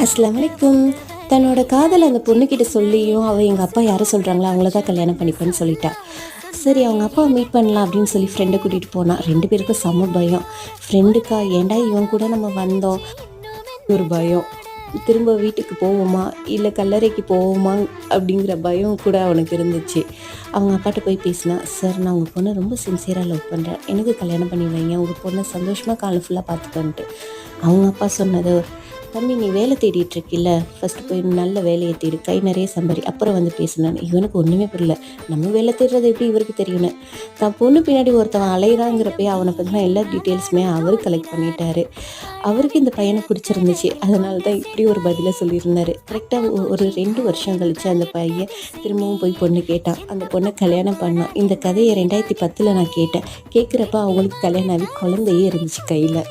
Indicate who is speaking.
Speaker 1: அஸ்ஸலாமு அலைக்கும். தன்னோட காதலை அந்த பொண்ணுக்கிட்ட சொல்லியும் அவள் எங்கள் அப்பா யாரை சொல்கிறாங்களோ அவங்கள தான் கல்யாணம் பண்ணிப்பேன்னு சொல்லிட்டா. சரி அவங்க அப்பாவை மீட் பண்ணலாம் அப்படின்னு சொல்லி ஃப்ரெண்டை கூட்டிகிட்டு போனான். 2 பேருக்கும் செம்ம பயம். ஃப்ரெண்டுக்கா ஏன்டா இவன் கூட நம்ம வந்தோம் ஒரு பயம். திரும்ப வீட்டுக்கு போவோமா இல்லை கல்லறைக்கு போவோமா அப்படிங்கிற பயம் கூட அவனுக்கு இருந்துச்சு. அவங்க அப்பாட்ட போய் பேசினா, சார் நான் உங்கள் பொண்ணை ரொம்ப சின்சியராக லவ் பண்ணுறேன், எனக்கு கல்யாணம் பண்ணி வைங்க, உங்கள் பொண்ணை சந்தோஷமாக காலம் ஃபுல்லாக பார்த்துக்கன்ட்டு. அவங்க அப்பா சொன்னது, தம்பி நீ வேலை தேடிட்டுருக்கில்ல, ஃபஸ்ட்டு போய் நல்ல வேலையை தேடி கை நிறைய சம்பாரி, அப்புறம் வந்து பேசினான்னு. இவனுக்கு ஒன்றுமே புரியல. நம்ம வேலை தேடுறது எப்படி இவருக்கு தெரியும்னு. தான் பொண்ணு பின்னாடி ஒருத்தவன் அலையிறாங்கிறப்பே அவனை பற்றின எல்லா டீட்டெயில்ஸுமே அவர் கலெக்ட் பண்ணிட்டாரு. அவருக்கு இந்த பையனை பிடிச்சிருந்துச்சு. அதனால தான் இப்படி ஒரு பதிலை சொல்லியிருந்தார். கரெக்டாக ஒரு 2 வருஷம் கழித்து அந்த பையன் திரும்பவும் போய் பொண்ணு கேட்டான். அந்த பொண்ணை கல்யாணம் பண்ணான். இந்த கதையை 2010 நான் கேட்டேன். கேட்குறப்ப அவங்களுக்கு கல்யாணம் ஆகி குழந்தையே இருந்துச்சு கையில்.